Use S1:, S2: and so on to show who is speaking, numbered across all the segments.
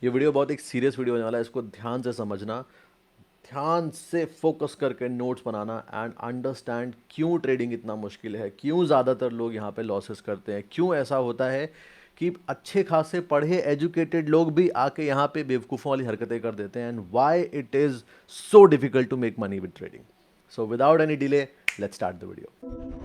S1: ये वीडियो बहुत एक सीरियस वीडियो होने वाला है, इसको ध्यान से समझना, ध्यान से फोकस करके नोट्स बनाना एंड अंडरस्टैंड क्यों ट्रेडिंग इतना मुश्किल है, क्यों ज़्यादातर लोग यहाँ पे लॉसेस करते हैं, क्यों ऐसा होता है कि अच्छे खासे पढ़े एजुकेटेड लोग भी आके यहाँ पे बेवकूफ़ों वाली हरकतें कर देते हैं and why it is so difficult to make money with trading. So without any delay let's start the video.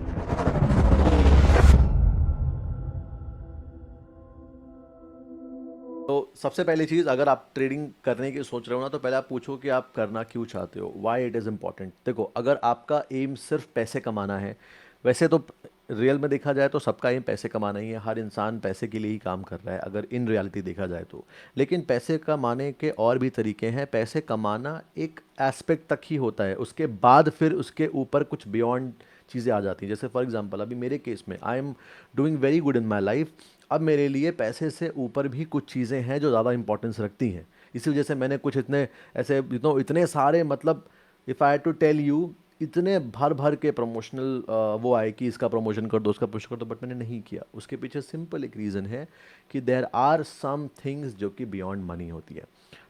S1: तो सबसे पहली चीज़, अगर आप ट्रेडिंग करने की सोच रहे हो ना, तो पहले आप पूछो कि आप करना क्यों चाहते हो, वाई इट इज़ इम्पॉर्टेंट। देखो, अगर आपका एम सिर्फ पैसे कमाना है, वैसे तो रियल में देखा जाए तो सबका एम पैसे कमाना ही है, हर इंसान पैसे के लिए ही काम कर रहा है अगर इन रियलिटी देखा जाए तो। लेकिन पैसे कमाने के और भी तरीके हैं, पैसे कमाना एक एस्पेक्ट तक ही होता है, उसके बाद फिर उसके ऊपर कुछ बियॉन्ड चीज़ें आ जाती हैं। जैसे फॉर एग्जांपल अभी मेरे केस में I am doing very good in my life. अब मेरे लिए पैसे से ऊपर भी कुछ चीज़ें हैं जो ज़्यादा इंपॉर्टेंस रखती हैं। इसी वजह से मैंने कुछ इतने ऐसे इतने सारे, मतलब if I to tell you, इतने भर भर के प्रमोशनल वो आए कि इसका प्रमोशन कर दो, उसका प्रमोशन कर दो, बट मैंने नहीं किया। उसके पीछे सिंपल एक रीज़न है कि देर आर सम थिंग्स जो कि बियॉन्ड मनी होती है।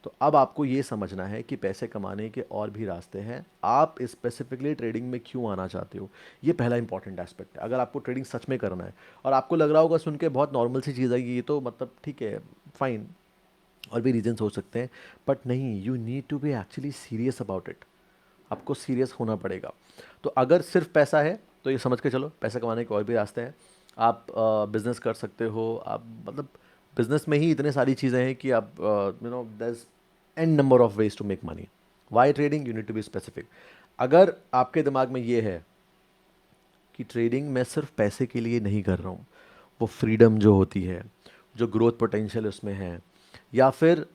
S1: तो अब आपको ये समझना है कि पैसे कमाने के और भी रास्ते हैं, आप स्पेसिफिकली ट्रेडिंग में क्यों आना चाहते हो। ये पहला इंपॉर्टेंट एस्पेक्ट है। अगर आपको ट्रेडिंग सच में करना है और आपको लग रहा होगा सुन के बहुत नॉर्मल सी चीज़ है ये तो, मतलब ठीक है, फाइन, और भी रीजन हो सकते हैं, बट नहीं, you need to be actually serious about it. आपको सीरियस होना पड़ेगा। तो अगर सिर्फ पैसा है तो ये समझ के चलो, पैसे कमाने के और भी रास्ते हैं। आप बिजनेस कर सकते हो, आप मतलब बिजनेस में ही इतने सारी चीज़ें हैं कि आप दस N number of ways to make money. Why trading, you need to be specific. अगर आपके दिमाग में ये है कि ट्रेडिंग मैं सिर्फ पैसे के लिए नहीं कर रहा हूँ, वो फ्रीडम जो होती है, जो ग्रोथ पोटेंशियल उसमें है, या फिर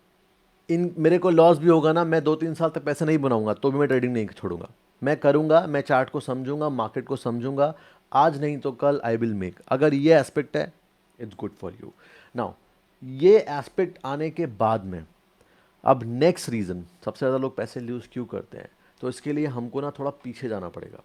S1: इन मेरे को लॉस भी होगा ना, मैं 2-3 साल तक पैसे नहीं बनाऊंगा तो भी मैं ट्रेडिंग नहीं छोड़ूंगा, मैं करूंगा, मैं चार्ट को समझूंगा, मार्केट को समझूंगा, आज नहीं तो कल आई विल मेक। अगर ये एस्पेक्ट है, it's good for you. Now, ये एस्पेक्ट आने के बाद में अब नेक्स्ट रीज़न, सबसे ज़्यादा लोग पैसे लूज क्यों करते हैं, तो इसके लिए हमको ना थोड़ा पीछे जाना पड़ेगा।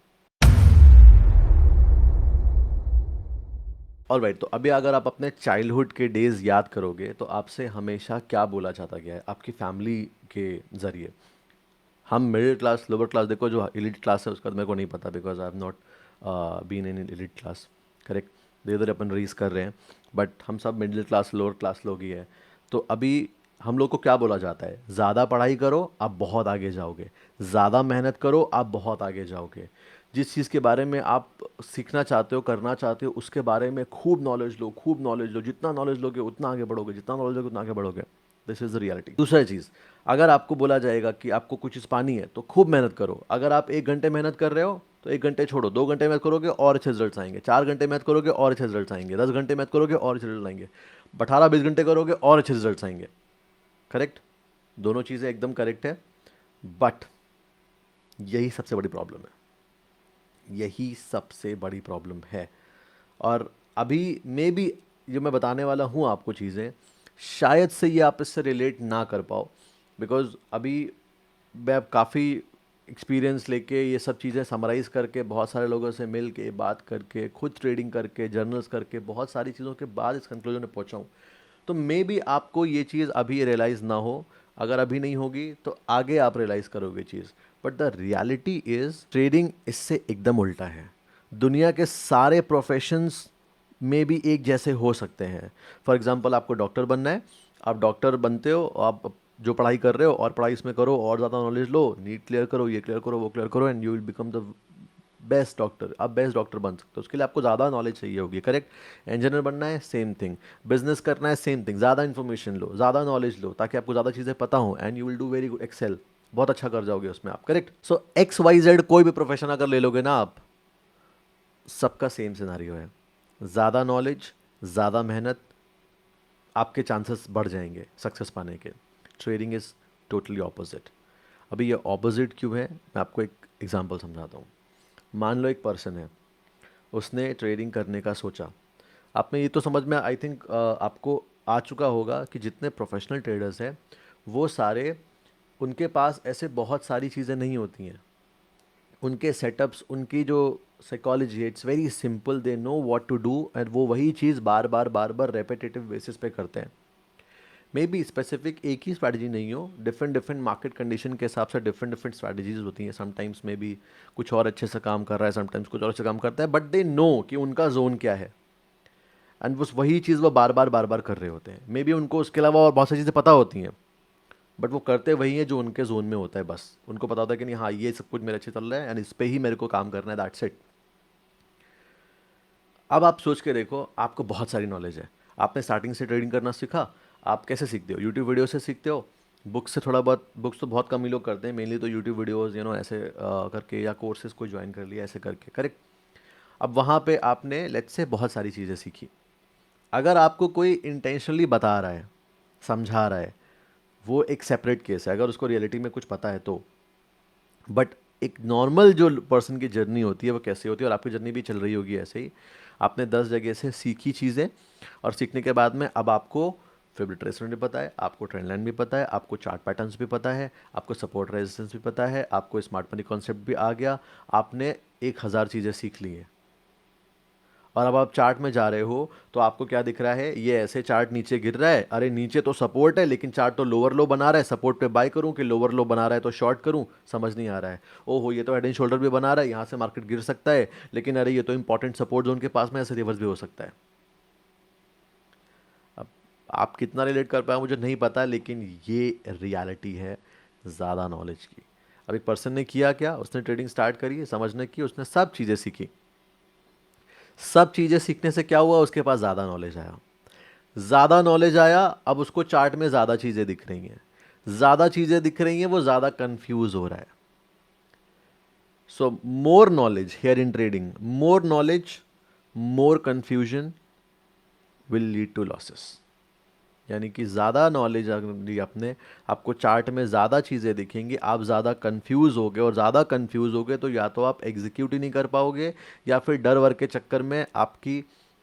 S1: और भाई, तो अभी अगर आप अपने चाइल्डहुड के डेज याद करोगे तो आपसे हमेशा क्या बोला जाता गया है आपकी फैमिली के ज़रिए। हम मिडिल क्लास, लोअर क्लास, देखो जो एलिट क्लास है उसका तो मेरे को नहीं पता, because I have not been in elite class, correct. धीरे धीरे अपन रीस कर रहे हैं, बट हम सब मिडिल क्लास, लोअर क्लास लोग ही हैं। तो अभी हम लोग को क्या बोला जाता है, ज़्यादा पढ़ाई करो आप बहुत आगे जाओगे, ज़्यादा मेहनत करो आप बहुत आगे जाओगे, जिस चीज़ के बारे में आप सीखना चाहते हो, करना चाहते हो, उसके बारे में खूब नॉलेज लो, खूब नॉलेज लो, जितना नॉलेज लोगे उतना आगे बढ़ोगे, जितना नॉलेज लोगे उतना आगे बढ़ोगे। This is the reality. दूसरा चीज़, अगर आपको बोला जाएगा कि आपको कुछ चीज़ पानी है तो खूब मेहनत करो। अगर आप 1 घंटे मेहनत कर रहे हो तो 1 घंटे छोड़ो, 2 घंटे मेहनत करोगे और अच्छे रिजल्ट आएंगे, 4 घंटे मेहनत करोगे और अच्छे रिजल्ट आएंगे, 10 घंटे मेहनत करोगे और अच्छे रिजल्ट आएंगे, 18-20 घंटे करोगे और अच्छे रिजल्ट आएंगे। करेक्ट, दोनों चीज़ें एकदम करेक्ट है, बट यही सबसे बड़ी प्रॉब्लम है, यही सबसे बड़ी प्रॉब्लम है। और अभी मे बी जो मैं बताने वाला हूँ आपको चीज़ें, शायद से ये आप इससे रिलेट ना कर पाओ, बिकॉज अभी मैं काफ़ी एक्सपीरियंस लेके ये सब चीज़ें समराइज़ करके, बहुत सारे लोगों से मिल के बात करके, खुद ट्रेडिंग करके, जर्नल्स करके, बहुत सारी चीज़ों के बाद इस कंक्लूजन में पहुंचा हूँ। तो मे बी आपको ये चीज़ अभी रियलाइज़ ना हो, अगर अभी नहीं होगी तो आगे आप रियलाइज़ करोगे चीज़। But the reality is trading इससे एकदम उल्टा है। दुनिया के सारे प्रोफेशंस में भी एक जैसे हो सकते हैं। फॉर एग्जांपल, आपको डॉक्टर बनना है, आप डॉक्टर बनते हो, आप जो पढ़ाई कर रहे हो और पढ़ाई इसमें करो और ज़्यादा नॉलेज लो, नीट क्लियर करो, ये क्लियर करो, वो क्लियर करो, and you will become the best doctor. आप बेस्ट डॉक्टर बन सकते हो, उसके लिए आपको ज़्यादा नॉलेज चाहिए होगी, करेक्ट। इंजीनियर बनना है, सेम थिंग। बिजनेस करना है, सेम थिंग। ज़्यादा इन्फॉर्मेशन लो, ज़्यादा नॉलेज लो, ताकि आपको ज़्यादा चीज़ें पता हो, and you will do very good, excel, बहुत अच्छा कर जाओगे उसमें आप, करेक्ट। सो XYZ कोई भी प्रोफेशन अगर ले लोगे ना आप, सबका सेम सिनारियो है। ज़्यादा नॉलेज, ज़्यादा मेहनत, आपके चांसेस बढ़ जाएंगे सक्सेस पाने के। Trading is totally opposite. अभी ये ऑपोजिट क्यों है, मैं आपको एक एग्जांपल समझाता हूँ। मान लो एक पर्सन है, उसने ट्रेडिंग करने का सोचा। आपने ये तो समझ में, आई थिंक आपको आ चुका होगा कि जितने प्रोफेशनल ट्रेडर्स हैं वो सारे, उनके पास ऐसे बहुत सारी चीज़ें नहीं होती हैं। उनके सेटअप्स, उनकी जो साइकोलॉजी है, it's very simple, they know what to do, and वो वही चीज़ बार बार बार बार रेपिटेटिव बेसिस पे करते हैं। मे बी स्पेसिफिक एक ही स्ट्रैटेजी नहीं हो, डिफरेंट डिफरेंट मार्केट कंडीशन के हिसाब से डिफरेंट डिफरेंट स्ट्रैटेजीज होती हैं। समटाइम्स मे बी कुछ और अच्छे से काम कर रहा है, समटाइम्स कुछ और अच्छे काम करता है, बट दे नो कि उनका जोन क्या है, एंड बस वही चीज़ वो बार बार कर रहे होते हैं। मे बी उनको उसके अलावा और बहुत सारी चीज़ें पता होती हैं, बट वो करते वही है जो उनके जोन में होता है। बस उनको पता होता है कि नहीं, हाँ ये सब कुछ मेरे अच्छे चल रहा है एंड इस पे ही मेरे को काम करना है, दैट्स इट। अब आप सोच के देखो, आपको बहुत सारी नॉलेज है, आपने स्टार्टिंग से ट्रेडिंग करना सीखा। आप कैसे सीखते हो? यूट्यूब वीडियो से सीखते हो, बुक्स से थोड़ा बहुत। बुक्स तो बहुत कम ही लोग करते हैं, मेनली तो यूट्यूब वीडियोस ऐसे करके, या कोर्सेज को ज्वाइन कर लिया ऐसे करके, करेक्ट। अब वहाँ पे आपने लेट्स से बहुत सारी चीज़ें सीखी। अगर आपको कोई इंटेंशनली बता रहा है, समझा रहा है, वो एक सेपरेट केस है, अगर उसको रियलिटी में कुछ पता है तो। बट एक नॉर्मल जो पर्सन की जर्नी होती है वो कैसे होती है, और आपकी जर्नी भी चल रही होगी ऐसे ही। आपने 10 जगह से सीखी चीज़ें, और सीखने के बाद में अब आपको फेवरेट रेस्टोरेंट भी पता है, आपको ट्रेंड लाइन भी पता है, आपको चार्ट पैटर्न्स भी पता है, आपको सपोर्ट रेजिस्टेंस भी पता है, आपको स्मार्ट मनी कॉन्सेप्ट भी आ गया। आपने 1,000 चीज़ें सीख ली हैं, और अब आप चार्ट में जा रहे हो तो आपको क्या दिख रहा है? ये ऐसे चार्ट नीचे गिर रहा है, अरे नीचे तो सपोर्ट है लेकिन चार्ट तो लोअर लो बना रहा है, सपोर्ट पे बाय करूं कि लोअर लो बना रहा है तो शॉर्ट करूं, समझ नहीं आ रहा है। ओहो, ये तो हेड एंड शोल्डर भी बना रहा है, यहाँ से मार्केट गिर सकता है, लेकिन अरे ये तो इंपॉर्टेंट सपोर्ट जोन के पास में, ऐसे रिवर्स भी हो सकता है। अब आप कितना रिलेट कर पाए मुझे नहीं पता, लेकिन ये रियलिटी है ज़्यादा नॉलेज की। अब एक पर्सन ने किया क्या? उसने ट्रेडिंग स्टार्ट करी, समझने की, उसने सब चीज़ें सीखी। सब चीज़ें सीखने से क्या हुआ? उसके पास ज़्यादा नॉलेज आया। ज़्यादा नॉलेज आया, अब उसको चार्ट में ज़्यादा चीज़ें दिख रही हैं। ज़्यादा चीज़ें दिख रही हैं, वो ज़्यादा कंफ्यूज हो रहा है। So more knowledge here in trading, more knowledge, more confusion will lead to losses. यानी कि ज़्यादा नॉलेज अपने आपको चार्ट में ज़्यादा चीज़ें दिखेंगी, आप ज़्यादा कंफ्यूज होगे, और ज़्यादा कंफ्यूज होगे तो या तो आप एग्जीक्यूट ही नहीं कर पाओगे, या फिर डर वर के चक्कर में आपकी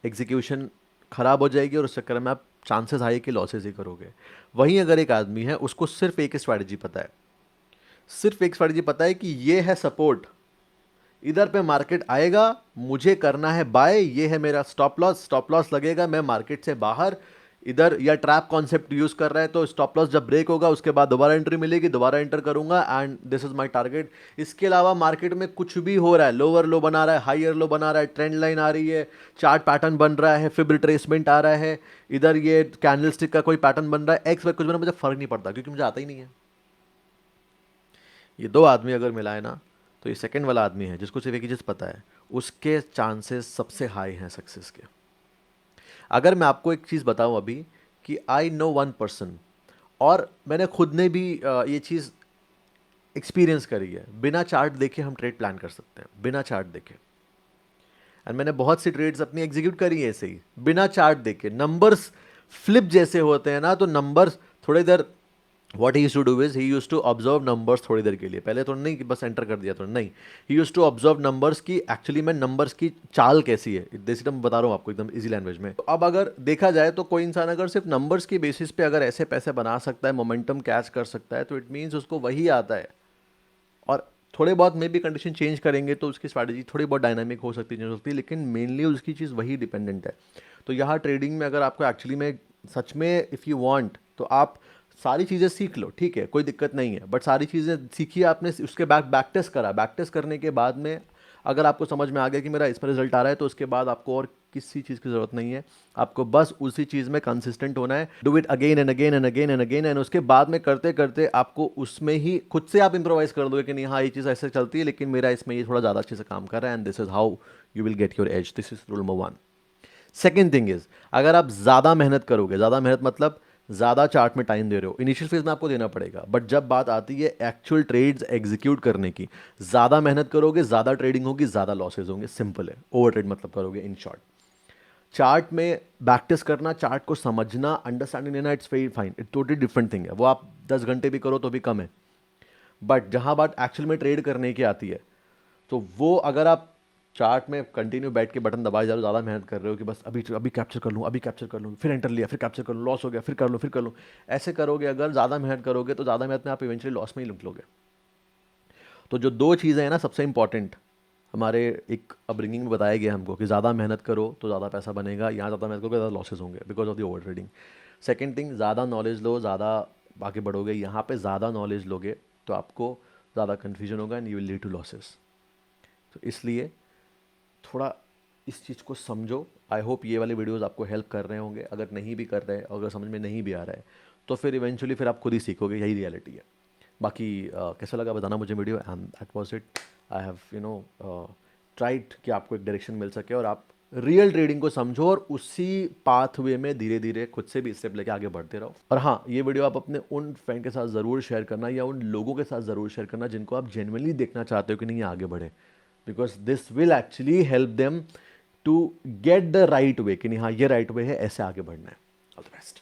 S1: एग्जीक्यूशन ख़राब हो जाएगी, और उस चक्कर में आप चांसेस हाई कि लॉसेस ही करोगे। वहीं अगर एक आदमी है, उसको सिर्फ एक स्ट्रैटेजी पता है, सिर्फ एक स्ट्रैटेजी पता है कि ये है सपोर्ट, इधर पे मार्केट आएगा, मुझे करना है बाय, ये है मेरा स्टॉप लॉस, स्टॉप लॉस लगेगा मैं मार्केट से बाहर, इधर या ट्रैप कॉन्सेप्ट यूज कर रहा है तो स्टॉप लॉस जब ब्रेक होगा उसके बाद दोबारा एंट्री मिलेगी, दोबारा एंटर करूंगा, and this is my target. इसके अलावा मार्केट में कुछ भी हो रहा है, लोअर लो बना रहा है, हायर लो बना रहा है, ट्रेंड लाइन आ रही है, चार्ट पैटर्न बन रहा है, फिब रिट्रेसमेंट आ रहा है, इधर ये कैंडलस्टिक का कोई पैटर्न बन रहा है, एक्स वाई कुछ बना, मुझे फर्क नहीं पड़ता क्योंकि मुझे आता ही नहीं है। ये दो आदमी अगर मिलाए ना, तो ये सेकंड वाला आदमी है जिसको सिर्फ एक ही चीज़ पता है, उसके चांसेस सबसे हाई हैं सक्सेस के। अगर मैं आपको एक चीज़ बताऊं अभी, कि आई नो वन पर्सन, और मैंने खुद ने भी ये चीज़ एक्सपीरियंस करी है, बिना चार्ट देखे हम ट्रेड प्लान कर सकते हैं, बिना चार्ट देखे। एंड मैंने बहुत सी ट्रेड्स अपनी एग्जीक्यूट करी है ऐसे ही, बिना चार्ट देखे। नंबर्स फ्लिप जैसे होते हैं ना, तो नंबर्स थोड़ी देर, What he used to do is he used to observe numbers थोड़ी देर के लिए, पहले तो नहीं कि बस एंटर कर दिया, तो नहीं, he used to observe numbers की एक्चुअली में नंबर्स की चाल कैसी है, देसी मैं बता रहा हूँ आपको एकदम इजी लैंग्वेज में। तो अब अगर देखा जाए तो कोई इंसान अगर सिर्फ नंबर्स की बेसिस पे अगर ऐसे पैसे बना सकता है, मोमेंटम कैच कर सकता है, तो इट मीन्स उसको वही आता है। और थोड़े बहुत मे भी कंडीशन चेंज करेंगे तो उसकी स्ट्रैटेजी थोड़ी बहुत डायनामिक हो सकती है, चेंज हो सकती है, लेकिन मेनली उसकी चीज़ वही डिपेंडेंट है। तो यहाँ ट्रेडिंग में अगर आपको एक्चुअली में सच में इफ़ यू वांट, तो आप सारी चीज़ें सीख लो, ठीक है, कोई दिक्कत नहीं है, बट सारी चीज़ें सीखी आपने, उसके बाद बैक टेस्ट करा, बैक टेस्ट करने के बाद में अगर आपको समझ में आ गया कि मेरा इसमें रिजल्ट आ रहा है, तो उसके बाद आपको और किसी चीज़ की ज़रूरत नहीं है। आपको बस उसी चीज़ में कंसिस्टेंट होना है, do it again and again and again and again, and उसके बाद में करते करते आपको उसमें ही खुद से आप इंप्रोवाइज कर दोगे कि नहीं, हाँ ये चीज़ ऐसे चलती है, लेकिन मेरा इसमें ये थोड़ा ज़्यादा अच्छे से काम कर रहा है, and this is how you will get your age. This is rule number 1। Second thing is, अगर आप ज़्यादा मेहनत करोगे, ज़्यादा मेहनत मतलब ज़्यादा चार्ट में टाइम दे रहे हो, इनिशियल फेज में आपको देना पड़ेगा, बट जब बात आती है एक्चुअल ट्रेड्स एग्जीक्यूट करने की, ज़्यादा मेहनत करोगे, ज़्यादा ट्रेडिंग होगी, ज़्यादा लॉसेज होंगे, सिंपल है, ओवर ट्रेड मतलब करोगे इन शॉर्ट। चार्ट में बैक टेस्ट करना, चार्ट को समझना, अंडरस्टैंडिंग लेना, it's very fine, it totally different thing है, वो आप 10 घंटे भी करो तो भी कम है। बट जहां बात एक्चुअल में ट्रेड करने की आती है, तो वो अगर आप चार्ट में कंटिन्यू बैठ के बटन दबाए जा रहे हो, ज़्यादा मेहनत कर रहे हो कि बस अभी अभी कैप्चर कर लूँ, अभी कैप्चर कर लूँ, फिर एंटर लिया, फिर कैप्चर कर लूँ, लॉस हो गया, फिर कर लूँ, फिर कर लूँ, ऐसे करोगे, अगर ज़्यादा मेहनत करोगे तो ज़्यादा मेहनत में आप इवेंचुअली लॉस में ही निकलोगे। तो जो दो चीज़ें हैं ना सबसे इंपॉर्टेंट, हमारे एक अपब्रिंगिंग में बताया गया हमको कि ज़्यादा मेहनत करो तो ज़्यादा पैसा बनेगा, यहाँ ज़्यादा मेहनत करोगे ज़्यादा लॉसेज होंगे because of the over trading. Second thing, ज़्यादा नॉलेज लो, ज़्यादा आगे बढ़ोगे, यहाँ पे ज़्यादा नॉलेज लोगे तो आपको ज़्यादा कन्फ्यूजन होगा and you will lead to losses. तो इसलिए थोड़ा इस चीज़ को समझो। आई होप ये वाले वीडियोस आपको हेल्प कर रहे होंगे। अगर नहीं भी कर रहे, अगर समझ में नहीं भी आ रहा है, तो फिर इवेंचुअली फिर आप खुद ही सीखोगे, यही रियलिटी है। बाकी कैसा लगा बताना मुझे video, and that was it. I have tried कि आपको एक डायरेक्शन मिल सके और आप रियल ट्रेडिंग को समझो और उसी पाथवे में धीरे धीरे खुद से भी स्टेप लेके आगे बढ़ते रहो। और हाँ, ये वीडियो आप अपने उन फ्रेंड के साथ ज़रूर शेयर करना, या उन लोगों के साथ ज़रूर शेयर करना जिनको आप जेन्युइनली देखना चाहते हो कि नहीं ये आगे बढ़े, because this will actually help them to get the right way, कि नहीं हाँ ये राइट वे है, ऐसे आगे बढ़ना है। All the best.